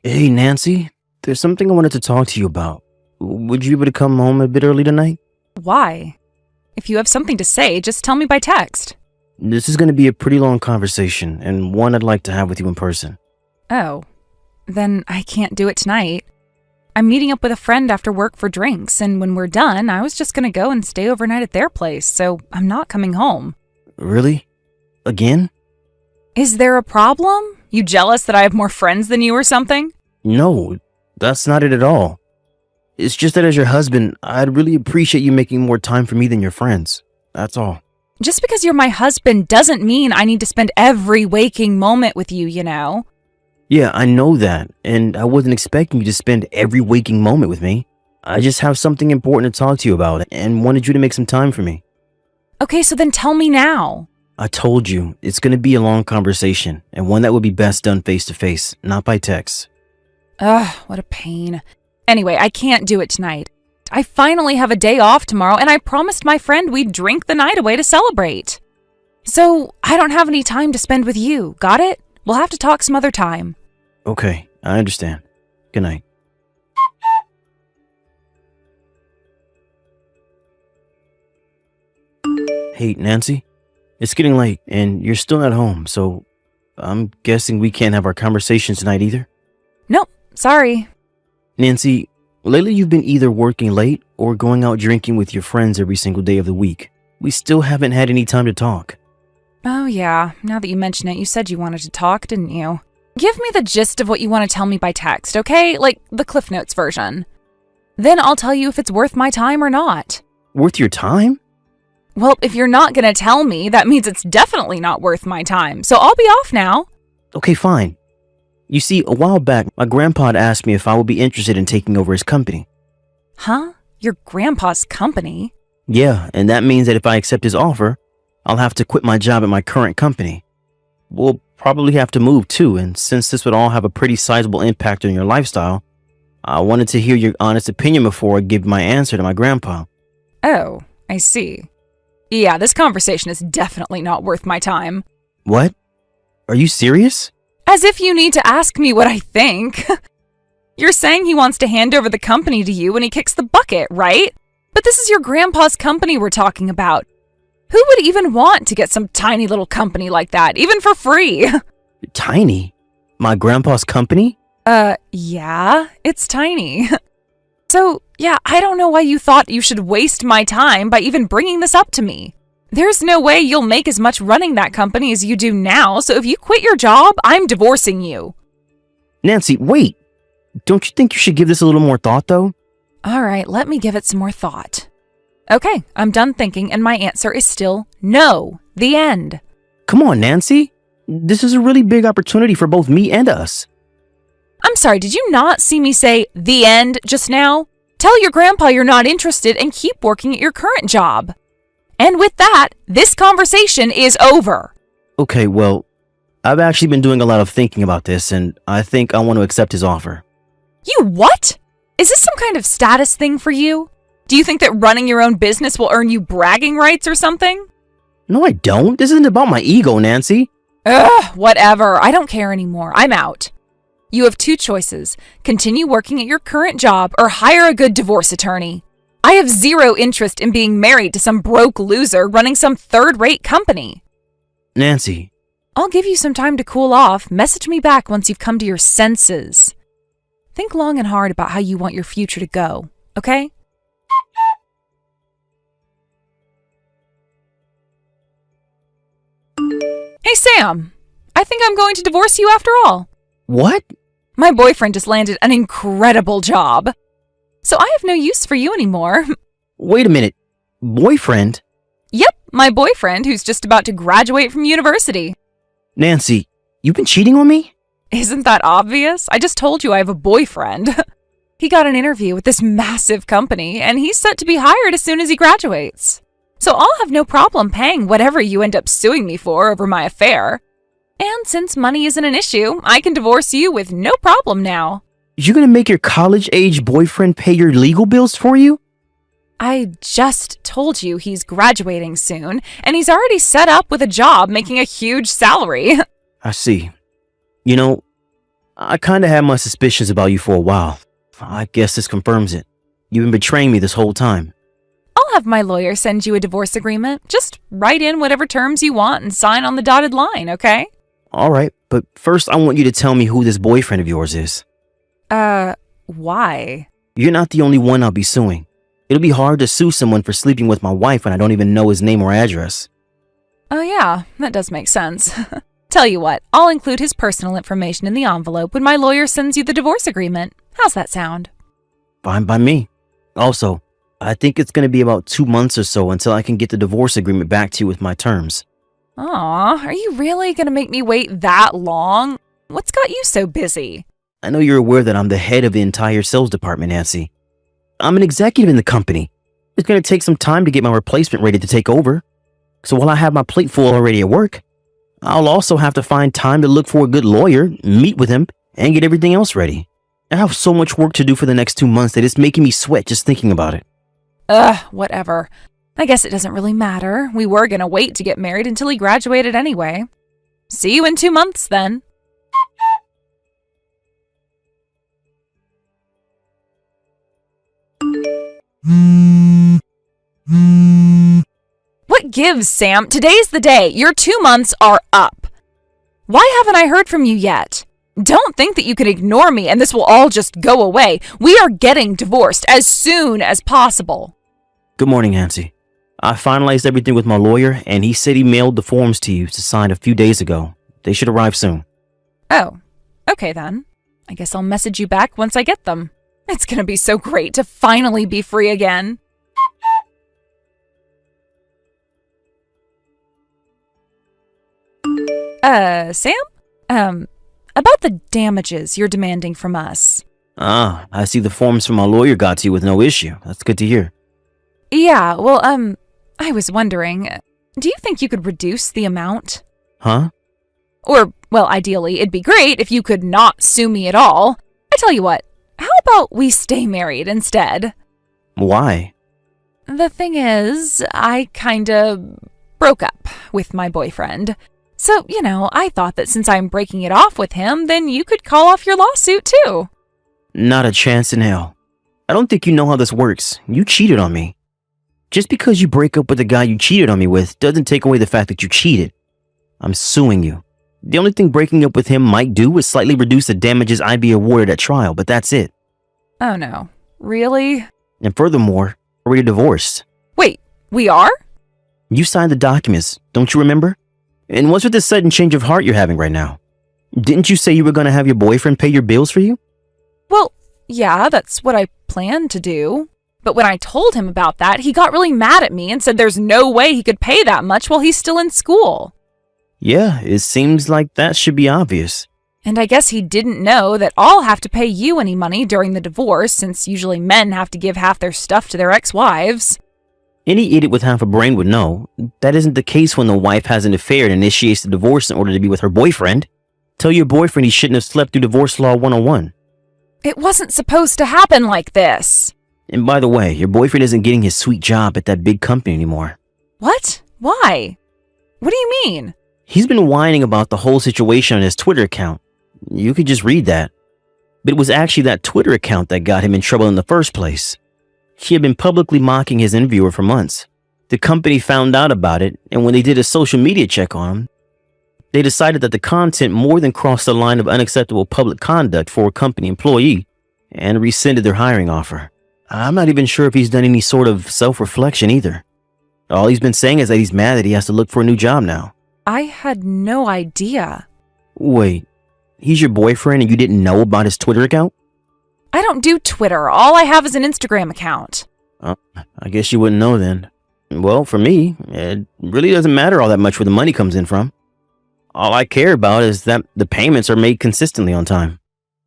Hey, Nancy, there's something I wanted to talk to you about. Would you be able to come home a bit early tonight? Why? If you have something to say, just tell me by text. This is going to be a pretty long conversation, and one I'd like to have with you in person. Oh, then I can't do it tonight. I'm meeting up with a friend after work for drinks, and when we're done, I was just gonna go and stay overnight at their place, so I'm not coming home. Really? Again? Is there a problem? You jealous that I have more friends than you or something? No, that's not it at all. It's just that as your husband, I'd really appreciate you making more time for me than your friends. That's all. Just because you're my husband doesn't mean I need to spend every waking moment with you, you know? Yeah, I know that, and I wasn't expecting you to spend every waking moment with me. I just have something important to talk to you about, and wanted you to make some time for me. Okay, so then tell me now. I told you, it's going to be a long conversation, and one that would be best done face to face, not by text. Ugh, what a pain. Anyway, I can't do it tonight. I finally have a day off tomorrow, and I promised my friend we'd drink the night away to celebrate. So, I don't have any time to spend with you, got it? We'll have to talk some other time. Okay, I understand. Good night. Hey, Nancy? It's getting late, and you're still not home, so I'm guessing we can't have our conversation tonight either? Nope, sorry. Nancy, lately you've been either working late or going out drinking with your friends every single day of the week. We still haven't had any time to talk. Oh yeah, now that you mention it, you said you wanted to talk, didn't you? Give me the gist of what you want to tell me by text, okay? Like the Cliff Notes version. Then I'll tell you if it's worth my time or not. Worth your time? Well, if you're not going to tell me, that means it's definitely not worth my time, so I'll be off now. Okay, fine. You see, a while back, my grandpa had asked me if I would be interested in taking over his company. Huh? Your grandpa's company? Yeah, and that means that if I accept his offer, I'll have to quit my job at my current company. We'll probably have to move too, and since this would all have a pretty sizable impact on your lifestyle, I wanted to hear your honest opinion before I give my answer to my grandpa. Oh, I see. Yeah, this conversation is definitely not worth my time. What? Are you serious? As if you need to ask me what I think. You're saying he wants to hand over the company to you when he kicks the bucket, right? But this is your grandpa's company we're talking about. Who would even want to get some tiny little company like that, even for free? Tiny? My grandpa's company? Yeah, it's tiny. So, yeah, I don't know why you thought you should waste my time by even bringing this up to me. There's no way you'll make as much running that company as you do now, so if you quit your job, I'm divorcing you. Nancy, wait. Don't you think you should give this a little more thought, though? All right, let me give it some more thought. Okay, I'm done thinking, and my answer is still no. The end. Come on, Nancy. This is a really big opportunity for both me and us. I'm sorry, did you not see me say the end just now? Tell your grandpa you're not interested and keep working at your current job. And with that, this conversation is over. Okay, well, I've actually been doing a lot of thinking about this, and I think I want to accept his offer. You what? Is this some kind of status thing for you? Do you think that running your own business will earn you bragging rights or something? No, I don't. This isn't about my ego, Nancy. Ugh, whatever. I don't care anymore. I'm out. You have two choices. Continue working at your current job or hire a good divorce attorney. I have zero interest in being married to some broke loser running some third-rate company. Nancy. I'll give you some time to cool off. Message me back once you've come to your senses. Think long and hard about how you want your future to go, okay? Hey, Sam. I think I'm going to divorce you after all. What? My boyfriend just landed an incredible job. So I have no use for you anymore. Wait a minute. Boyfriend? Yep, my boyfriend who's just about to graduate from university. Nancy, you've been cheating on me? Isn't that obvious? I just told you I have a boyfriend. He got an interview with this massive company, and he's set to be hired as soon as he graduates. So I'll have no problem paying whatever you end up suing me for over my affair. And since money isn't an issue, I can divorce you with no problem now. You're gonna make your college-age boyfriend pay your legal bills for you? I just told you he's graduating soon, and he's already set up with a job making a huge salary. I see. You know, I kinda had my suspicions about you for a while. I guess this confirms it. You've been betraying me this whole time. I'll have my lawyer send you a divorce agreement. Just write in whatever terms you want and sign on the dotted line, okay? Alright, but first I want you to tell me who this boyfriend of yours is. Why? You're not the only one I'll be suing. It'll be hard to sue someone for sleeping with my wife when I don't even know his name or address. Oh yeah, that does make sense. Tell you what, I'll include his personal information in the envelope when my lawyer sends you the divorce agreement. How's that sound? Fine by me. Also, I think it's gonna be about 2 months or so until I can get the divorce agreement back to you with my terms. Aw, are you really gonna make me wait that long? What's got you so busy? I know you're aware that I'm the head of the entire sales department, Nancy. I'm an executive in the company. It's gonna take some time to get my replacement ready to take over. So while I have my plate full already at work, I'll also have to find time to look for a good lawyer, meet with him, and get everything else ready. I have so much work to do for the next 2 months that it's making me sweat just thinking about it. Whatever. I guess it doesn't really matter. We were gonna wait to get married until he graduated anyway. See you in 2 months then. What gives, Sam? Today's the day. Your 2 months are up. Why haven't I heard from you yet? Don't think that you can ignore me and this will all just go away. We are getting divorced as soon as possible. Good morning, Nancy. I finalized everything with my lawyer, and he said he mailed the forms to you to sign a few days ago. They should arrive soon. Oh, okay then. I guess I'll message you back once I get them. It's gonna be so great to finally be free again. Sam? About the damages you're demanding from us. Ah, I see the forms from my lawyer got to you with no issue. That's good to hear. Yeah, well, I was wondering, do you think you could reduce the amount? Huh? Or, well, ideally, it'd be great if you could not sue me at all. I tell you what, how about we stay married instead? Why? The thing is, I kinda broke up with my boyfriend. So, I thought that since I'm breaking it off with him, then you could call off your lawsuit too. Not a chance in hell. I don't think you know how this works. You cheated on me. Just because you break up with the guy you cheated on me with doesn't take away the fact that you cheated. I'm suing you. The only thing breaking up with him might do is slightly reduce the damages I'd be awarded at trial, but that's it. Oh no. Really? And furthermore, we're already divorced. Wait, we are? You signed the documents, don't you remember? And what's with this sudden change of heart you're having right now? Didn't you say you were going to have your boyfriend pay your bills for you? Well, yeah, that's what I planned to do. But when I told him about that, he got really mad at me and said there's no way he could pay that much while he's still in school. Yeah, it seems like that should be obvious. And I guess he didn't know that I'll have to pay you any money during the divorce, since usually men have to give half their stuff to their ex-wives. Any idiot with half a brain would know. That isn't the case when the wife has an affair and initiates the divorce in order to be with her boyfriend. Tell your boyfriend he shouldn't have slept through Divorce Law 101. It wasn't supposed to happen like this. And by the way, your boyfriend isn't getting his sweet job at that big company anymore. What? Why? What do you mean? He's been whining about the whole situation on his Twitter account. You could just read that. But it was actually that Twitter account that got him in trouble in the first place. He had been publicly mocking his interviewer for months. The company found out about it, and when they did a social media check on him, they decided that the content more than crossed the line of unacceptable public conduct for a company employee and rescinded their hiring offer. I'm not even sure if he's done any sort of self-reflection either. All he's been saying is that he's mad that he has to look for a new job now. I had no idea. Wait, he's your boyfriend and you didn't know about his Twitter account? I don't do Twitter. All I have is an Instagram account. I guess you wouldn't know then. Well, for me, it really doesn't matter all that much where the money comes in from. All I care about is that the payments are made consistently on time.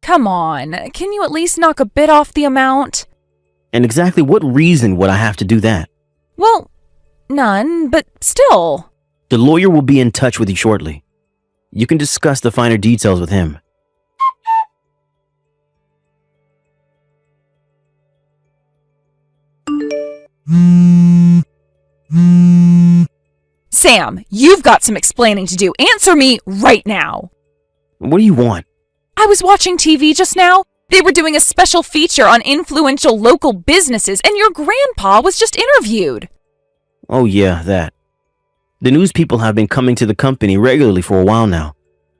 Come on, can you at least knock a bit off the amount? And exactly what reason would I have to do that? Well, none, but still. The lawyer will be in touch with you shortly. You can discuss the finer details with him. Sam, you've got some explaining to do. Answer me right now. What do you want? I was watching TV just now. They were doing a special feature on influential local businesses, and your grandpa was just interviewed. Oh yeah, that. The news people have been coming to the company regularly for a while now.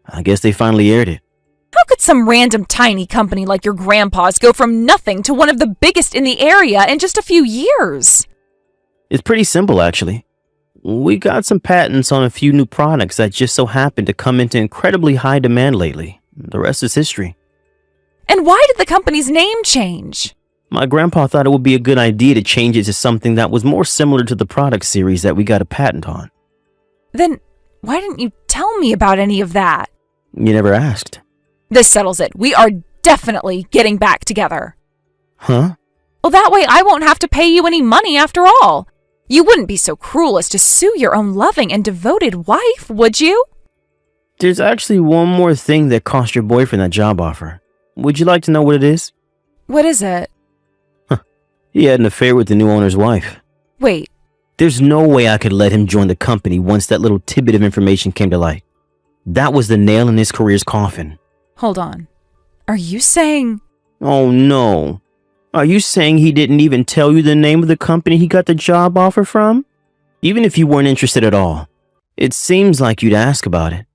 I guess they finally aired it. How could some random tiny company like your grandpa's go from nothing to one of the biggest in the area in just a few years? It's pretty simple, actually. We got some patents on a few new products that just so happened to come into incredibly high demand lately. The rest is history. And why did the company's name change? My grandpa thought it would be a good idea to change it to something that was more similar to the product series that we got a patent on. Then why didn't you tell me about any of that? You never asked. This settles it. We are definitely getting back together. Huh? Well, that way I won't have to pay you any money after all. You wouldn't be so cruel as to sue your own loving and devoted wife, would you? There's actually one more thing that cost your boyfriend that job offer. Would you like to know what it is? What is it? He had an affair with the new owner's wife. Wait. There's no way I could let him join the company once that little tidbit of information came to light. That was the nail in his career's coffin. Hold on. Are you saying... Oh no. Are you saying he didn't even tell you the name of the company he got the job offer from? Even if you weren't interested at all. It seems like you'd ask about it.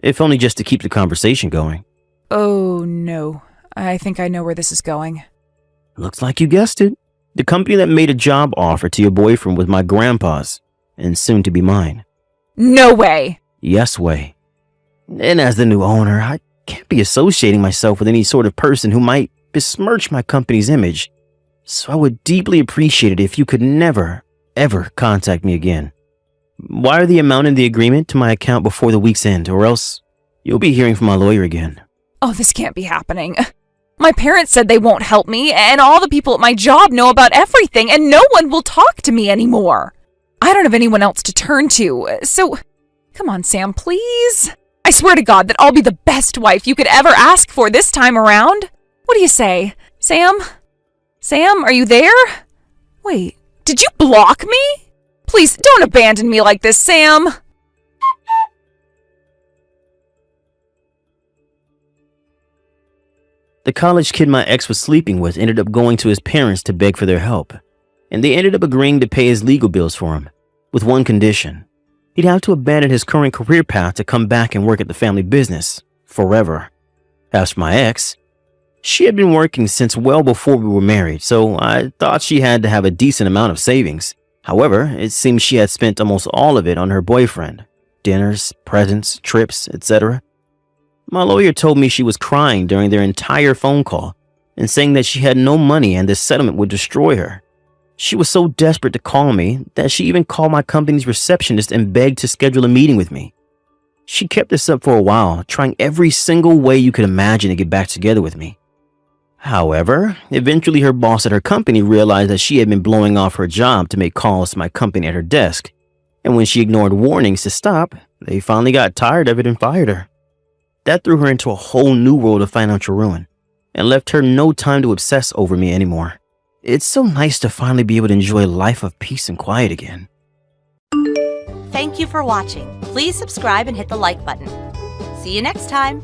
If only just to keep the conversation going. Oh no. I think I know where this is going. Looks like you guessed it. The company that made a job offer to your boyfriend was my grandpa's, and soon to be mine. No way! Yes way. And as the new owner, I can't be associating myself with any sort of person who might besmirch my company's image. So I would deeply appreciate it if you could never, ever contact me again. Wire the amount in the agreement to my account before the week's end, or else you'll be hearing from my lawyer again. Oh, this can't be happening. My parents said they won't help me, and all the people at my job know about everything, and no one will talk to me anymore. I don't have anyone else to turn to, so come on, Sam, please. I swear to God that I'll be the best wife you could ever ask for this time around. What do you say, Sam? Sam, are you there? Wait, did you block me? Please don't abandon me like this, Sam. The college kid my ex was sleeping with ended up going to his parents to beg for their help, and they ended up agreeing to pay his legal bills for him, with one condition. He'd have to abandon his current career path to come back and work at the family business, forever. As for my ex, she had been working since well before we were married, so I thought she had to have a decent amount of savings. However, it seems she had spent almost all of it on her boyfriend. Dinners, presents, trips, etc. My lawyer told me she was crying during their entire phone call and saying that she had no money and this settlement would destroy her. She was so desperate to call me that she even called my company's receptionist and begged to schedule a meeting with me. She kept this up for a while, trying every single way you could imagine to get back together with me. However, eventually her boss at her company realized that she had been blowing off her job to make calls to my company at her desk, and when she ignored warnings to stop, they finally got tired of it and fired her. That threw her into a whole new world of financial ruin and left her no time to obsess over me anymore. It's so nice to finally be able to enjoy a life of peace and quiet again. Thank you for watching. Please subscribe and hit the like button. See you next time.